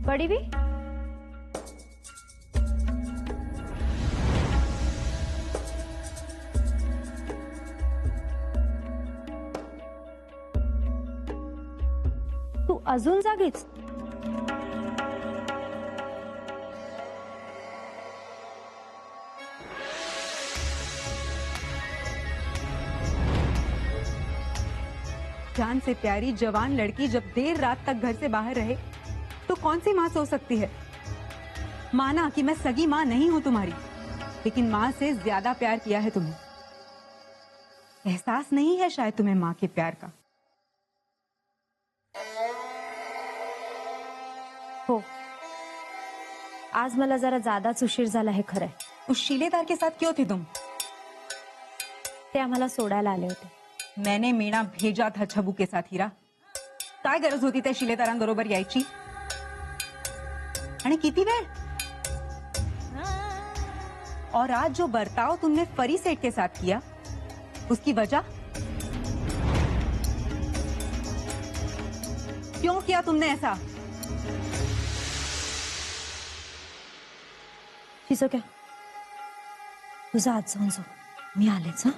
बड़ी भी तू अजून जागीच? जान से प्यारी जवान लड़की जब देर रात तक घर से बाहर रहे तो कौन सी माँ सो सकती है। माना कि मैं सगी माँ नहीं हूं तुम्हारी, लेकिन माँ से ज्यादा प्यार किया है तुम्हें। एहसास नहीं है शायद तुम्हें माँ के प्यार का। हो, आज मला जरा ज्यादाच उशीर झाला हे खरंय। उस शिलेदार के साथ क्यों थे तुम? ते आम्हाला सोडायला आले होते। मैंने मीणा भेजा था छबू के साथ। हीरा, काय गरज होती त्या शिलेदारांबरोबर यायची? आणि किती वेळ? और आज जो बर्ताव तुमने फरी सेठ के साथ किया, उसकी वजह क्यों किया तुमने ऐसा? शिसो क्या तुझं आज जाऊन जाऊ, मी आलेच। हा,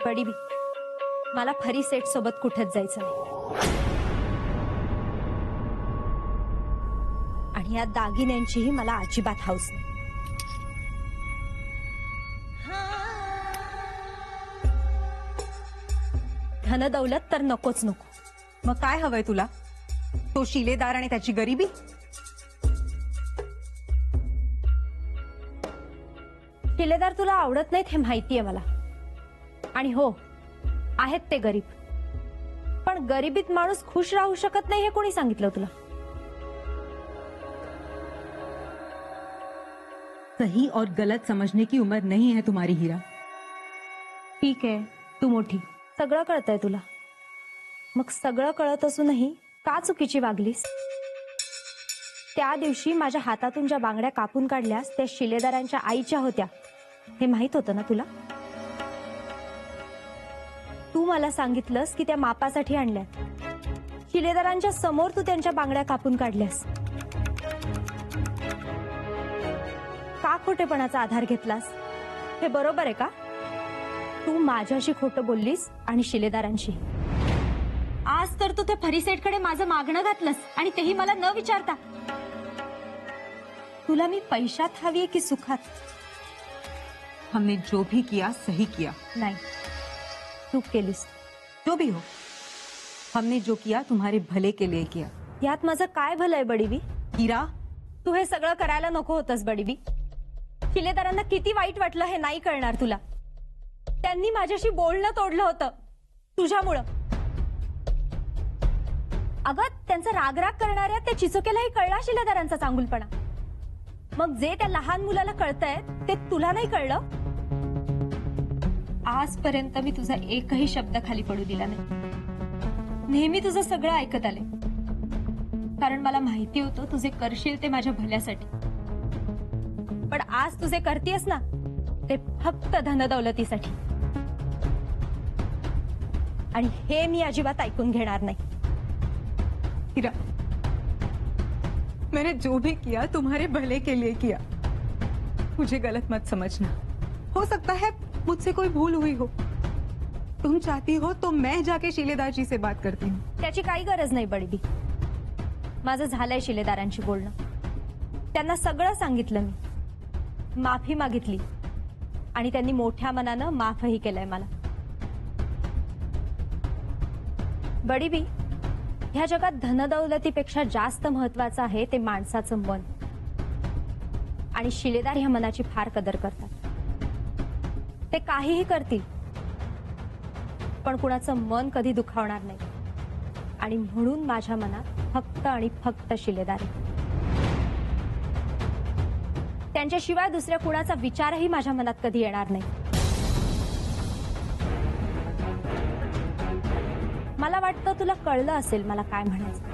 बडी बी, मला फरी सेठ सोबत कुठेच जायचं नाही। आणि या दागिन्यांचीही मला अजिबात हौस नाही। धन दौलत तर नकोच नको। मग काय हवंय तुला? तो शिलेदार आणि त्याची गरिबी? शिलेदार तुला आवडत नाहीत हे माहितीये मला। आणि हो, आहेत ते गरीब, पण गरिबीत माणूस खुश राहू शकत नाही हे कोणी सांगितलं तुला? सही और गलत समझने की उम्र नहीं है तुम्हारी हीरा। ठीक आहे, तू मोठी, सगळं कळतंय तुला। मग सगळं कळत असूनही का चुकीची वागलीस? त्या दिवशी माझ्या हातातून ज्या बांगड्या कापून काढल्यास त्या शिलेदारांच्या आईच्या होत्या हे माहित होतं ना तुला? तू मला सांगितलंस की त्या मापासाठी आणल्या। शिलेदारांच्या समोर तू त्यांच्या बांगड्या कापून काढल्यास। का खोटेपणाचा आधार घेतलास? हे बरोबर आहे का? तू माझ्याशी खोटं बोललीस आणि शिलेदारांशी। आज तर तू त्या फरीसेठकडे माझं मागणं घातलंस आणि तेही मला न विचारता। तुला मी पैशात हवीये की सुखात? हमने जो भी किया सही किया। नाही, चूक केलीस। जो भी हो, हमने जो किया तुम्हारे भले के लिए किया। यात माझं काय भलं आहे बडीबी? हीरा, तू हे सगळं करायला नको होतंस बडीबी। शिलेदारांना किती वाईट वाटलं हे नाही कळणार तुला। त्यांनी माझ्याशी बोलणं तोडलं होतं तुझ्यामुळं। अगं, त्यांचा रागराग करणाऱ्या त्या चिचोक्यालाही कळला शिलेदारांचा चांगुलपणा। मग जे त्या लहान मुलाला कळतंय ते तुला नाही कळलं? आजपर्यंत मी तुझा एकही शब्द खाली पडू दिला नाही। नेहमी तुझं सगळं ऐकत आले, कारण मला माहिती होतं तुझे करशील ते माझ्या भल्यासाठी। पण आज तुझे करतेस ना ते फक्त धनदौलतीसाठी, आणि हे मी अजिबात ऐकून घेणार नाही। हीरा, मैंने जो भी किया तुम्हारे भले के लिए किया। मुझे गलत मत समझना। हो सकता है मुझसे कोई भूल हुई हो। तुम चाहती हो तो मैं जाके शिलेदार जी से बात करती हूँ। त्याची काही गरज नाही बडीबी। माझं झालंय शिलेदारांशी बोलणं। त्यांना सगळं सांगितलं मी, माफी मागितली, आणि त्यांनी मोठ्या मनानं माफही केलंय मला। बडीबी, ह्या जगात धनदौलतीपेक्षा जास्त महत्वाचं आहे ते माणसाचं मन, आणि शिलेदार ह्या मनाची फार कदर करतात। ते काहीही करतील पण कुणाचं मन कधी दुखावणार नाही, आणि म्हणून माझ्या मनात फक्त आणि फक्त शिलेदार आहे। त्यांच्याशिवाय दुसऱ्या कुणाचा विचारही माझ्या मनात कधी येणार नाही। मला वाटतं तुला कळलं असेल मला काय म्हणायचं।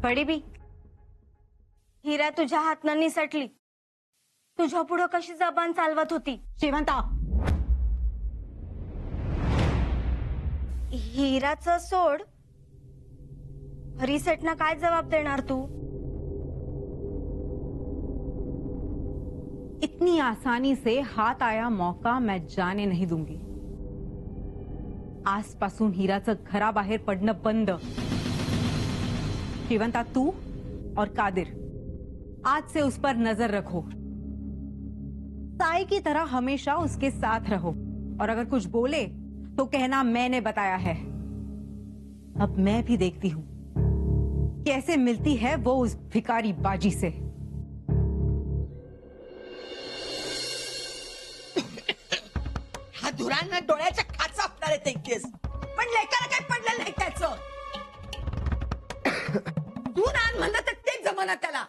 बडीबी, हिरा तुझ्या हातनं निसटली. तुझ्या पुढं कशी जबान चालवत होती? शेवंता, हिराचं सोड, रिसेटना काय जबाब देणार तू? इतनी आसानी से हाथ आया मौका मैं जाने नहीं दूंगी. आजपासून हिराचं घराबाहेर पडणं बंद. शेवंता, तू और कादिर आज से उस पर नजर रखो. साई की तरह हमेशा उसके साथ रहो, और अगर कुछ बोले तो कहना मैंने बताया है. अब मैं भी देखती हूं कैसे मिलती है वो उस भिखारी बाजी से. हा धुरांना डोळ्याच्या खाचा आपणारे तेकतेस, पण लेकाला काय पडलं नाही त्याचं. धूर आण म्हणलं तर तेच जमाना त्याला.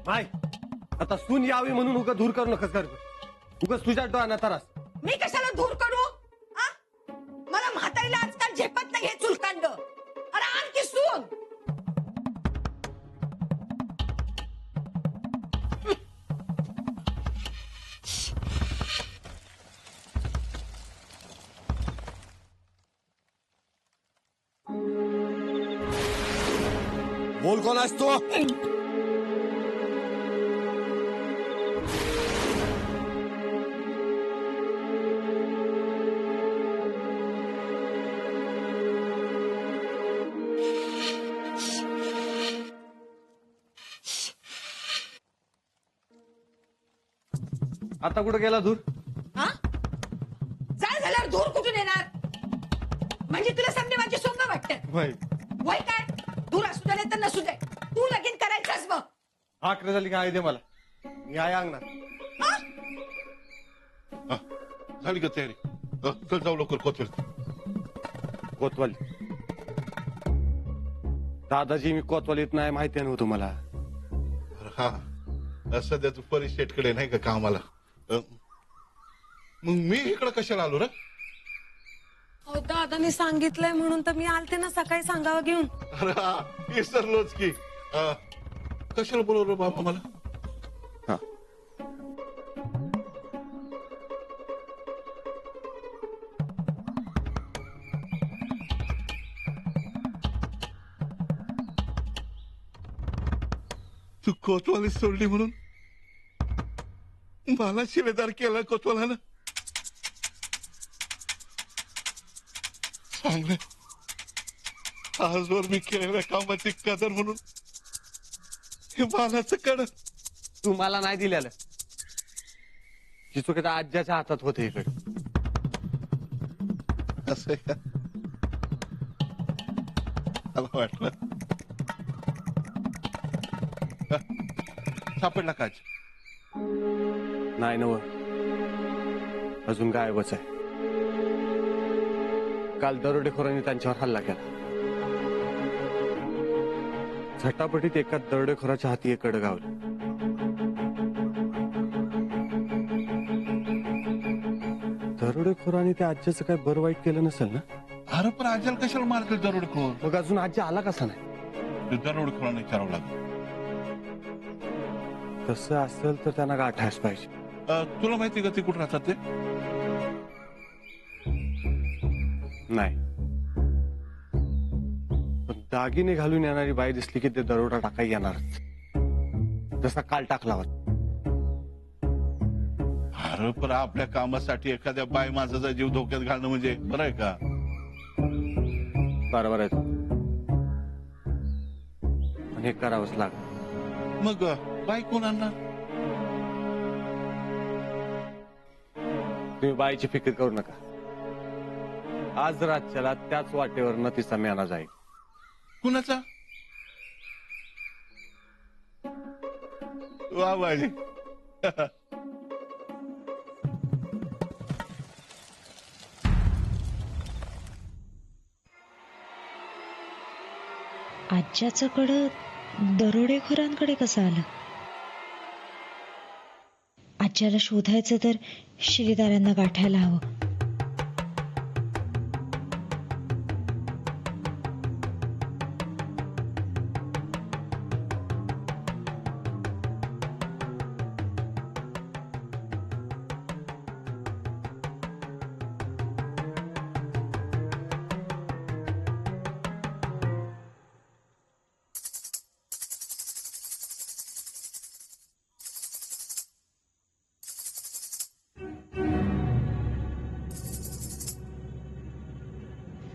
माय, आता सून यावी म्हणून उगा धूर करू नका कर. उगाच तुझ्या डोळ्यांना त्रास. मी कशाला धूर करू? आ? मला म्हातारीला आजकाल झेपत नाही हे चुलकांड. अरे आणखी सून. बोल कोण असतो? आता कुठं गेला धूर? हा? जाळ झाल्यावर धूर कुठून येणार? म्हणजे तुला समजे माझी सोंग वाटते. वय काय? धूर असू दे तर नसू दे, तू लगीन करायचंच बघ. आकडे झाली काय दे मला. मी आहे अंगणात. झाली का तयारी? चल जाऊ लवकर कोथळ. कोतवाली. दादाजी, मी कोतवालीत नाही माहिती नव्हतं मला. हा, सध्या तू परी शेटकडे नाही का कामाला? मग मी इकडं कशाला आलो रे? हो, दादाने सांगितलंय म्हणून तर मी आलते ना सकाळी सांगावं घेऊन. अरे हा, विसरलोच की. कशाला बोलवलं बाबा मला? हा. तू कोतवाली सोडली म्हणून मला शिलेदार केला कोतवालानं. चांगलं, आजवर मी केलेल्या कामाची कदर म्हणून हे मानाचं कड. तू मला नाही दिलेलं. ही चूक आता आज्याच्या हातात होते इकडे. असं आहे का? मला वाटलं. सापडला काच? नाही नव, अजून गायबच आहे. काल दरोडेखोरांनी त्यांच्यावर हल्ला केला. झटापटीत एका दरोडेखोराच्या हाती एक कड गावलं. दरोडेखोरांनी त्या आज्याचं काय बरं वाईट केलं नसेल ना? अरे पण आजल कशाला मारतील दरोडेखोर? मग अजून आजी आला कसा नाही? दरोडेखोरांना विचारावं लागेल. तसं असेल तर त्यांना गाठायच पाहिजे. तुला माहिती का ते कुठं राहतात ते? नाही, पण दागिने घालून येणारी बाई दिसली की ते दरोडा टाकाय येणारच. जसा काल टाकला होता. अरे पण आपल्या कामासाठी एखाद्या बाई माणसाचा जीव धोक्यात घालणं म्हणजे बरं आहे का? बरोबर आहे. पण हे करावंच लागलं. मग बाई कोण आणणार? तुम्ही बाईची फिकीर करू नका. आज रातच्याला त्याच वाटेवरनं तिचा मेना जाईल. कुणाचा? वा बाई. आज्याचं कडं दरोडेखोरांकडे कसं आलं? आज्याला शोधायचं तर शिलेदारांना गाठायला हवं.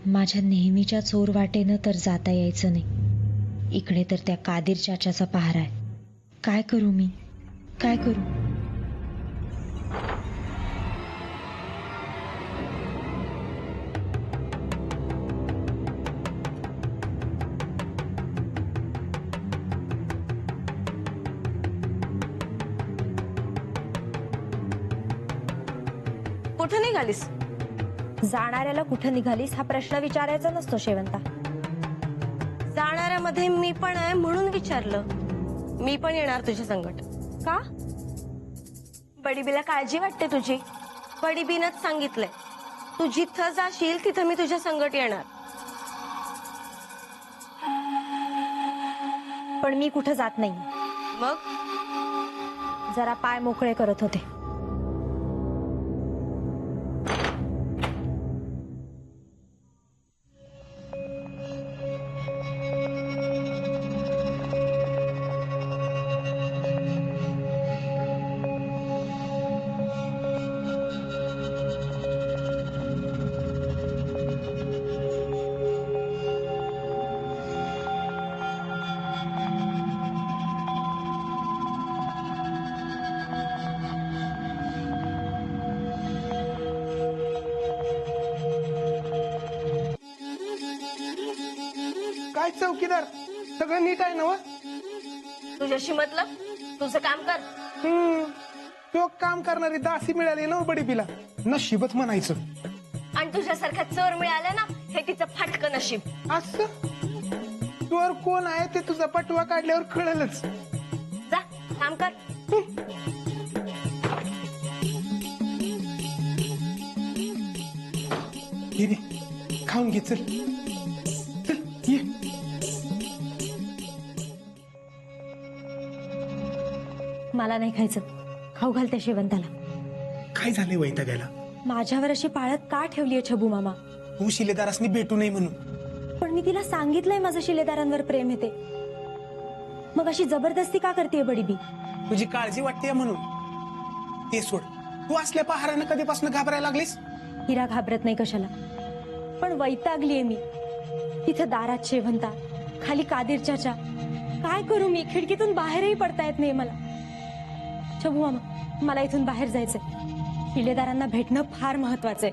माझ्या नेहमीच्या चोर वाटेनं तर जाता यायचं नाही. इकडे तर त्या कादीर चाचाचा पहारा आहे. काय करू मी, काय करू? कुठं निघालीस? जाणाऱ्याला कुठं निघालीस हा प्रश्न विचारायचा नसतो शेवंता. जाणाऱ्यामध्ये मी पण आहे म्हणून विचारलं. मी पण येणार तुझ्या संकट. का? बडीबीला काळजी वाटते तुझी. बडीबीनच सांगितलंय तू जिथं जाशील तिथं मी तुझ्या संकट येणार. पण मी कुठं जात नाही. मग जरा पाय मोकळे करत होते. काय चौकीदार, सगळं नीट आहे ना व? तुझ्याशी मतलब, तुझं काम कर. तो काम करणारी दासी मिळाली ना बडीबीला, नशीबच म्हणायचं. आणि तुझ्यासारखा चोर मिळाला ना हे तिचं फाटकं नशीब. असं चोर कोण आहे ते तुझा पटवा काढल्यावर कळलंच. जा काम कर. हे रे, खाऊन घे, चल चल ये. मला नाही खायचं. खाऊ घाल त्या शेवंताला. काय झालंय वैतागायला? माझ्यावर अशी पाळत का ठेवलीये छबू मामा? तू शिलेदारासनी भेटू नये म्हणून. पण मी तिला सांगितलंय माझं शिलेदारांवर प्रेम येते. मग अशी जबरदस्ती का करते बडीबी? तुझी काळजी वाटते म्हणून. ते सोड, तू असल्या पहारानं कधीपासून घाबरायला लागलीस? हिरा घाबरत नाही कशाला, पण वैतागलीये मी. तिथं दारात शेवंता, खाली कादीर चाचा. काय करू मी? खिडकीतून बाहेरही पडता येत नाही मला. छबू मामा, मला इथून बाहेर जायचंय. शिलेदारांना भेटणं फार महत्वाचंय.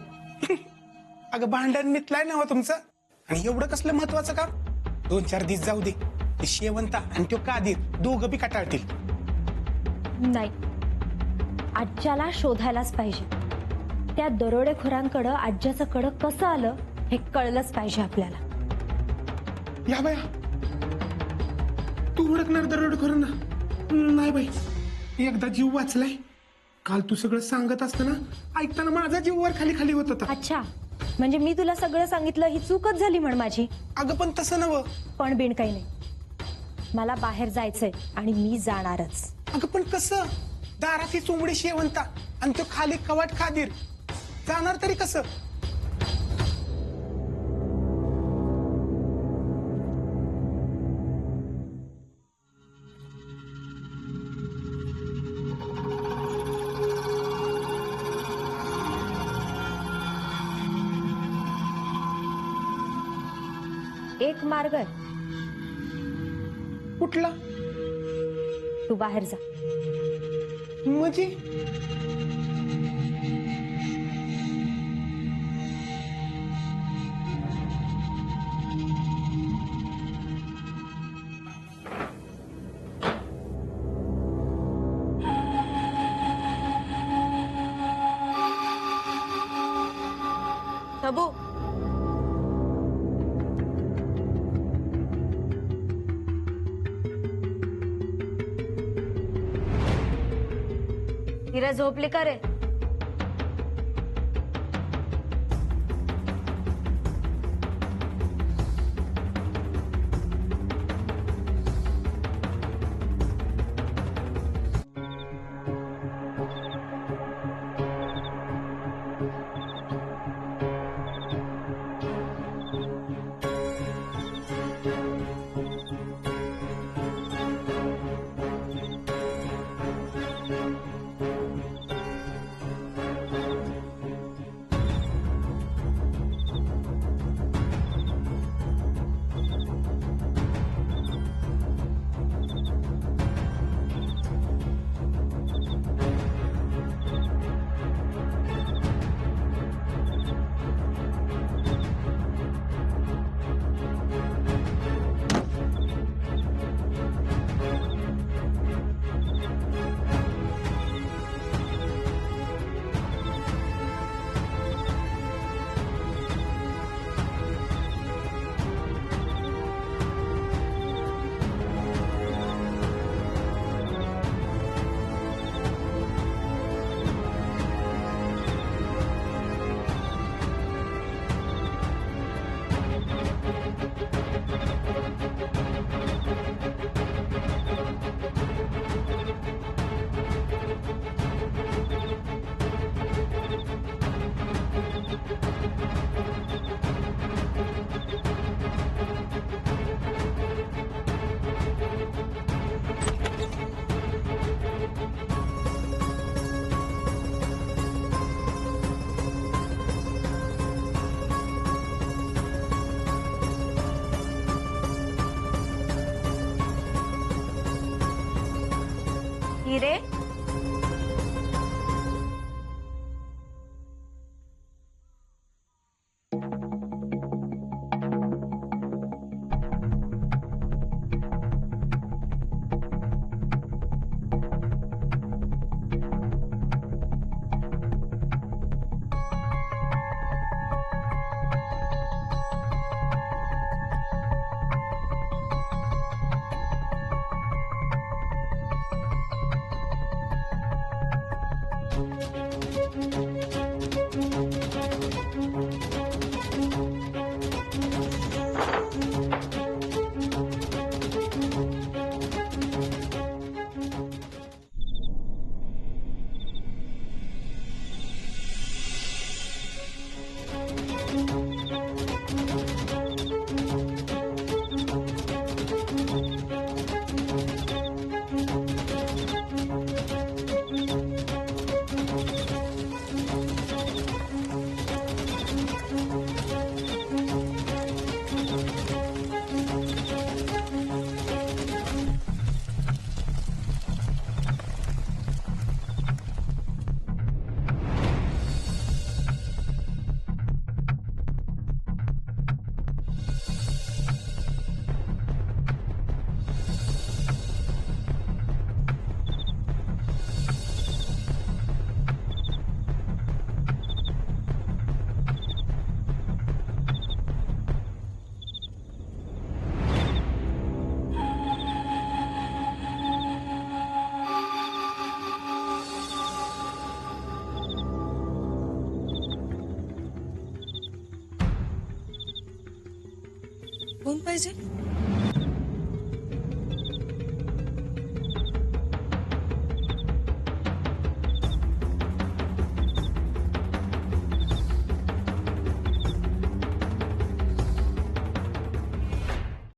अगं भांडण मिटलाय ना हो तुमचं, आणि एवढं कसलं महत्वाचं काम? 2-4 दिवस जाऊ दे. ते शेवंता आणि तो कादीर दोघं बी कटाळतील. नाही, आज्याला शोधायलाच पाहिजे. त्या दरोडेखोरांकडं आज्याचं कडं कसं आलं हे कळलंच पाहिजे आपल्याला. या बाया, तू ओळखणार दरोडेखोरांना? नाही बाई, एकदा जीव वाचलाय. काल तू सगळं सांगत असताना ऐकताना माझा जीव वर खाली खाली होत होता. अच्छा, म्हणजे मी तुला सगळं सांगितलं ही चूकच झाली म्हण माझी. अगं पण तसं नवं. पण बिन काही नाही, मला बाहेर जायचंय आणि मी जाणारच. अगं पण कसं? दाराची चोंबडी शेवंता आणि तो खाली कवाट कादीर, जाणार तरी कसं? एक मार्ग आहे. कुठला? तू बाहेर जा. म्हणजे छबू, हिरा झोपली का रे? हिरे कोण पाहिजे?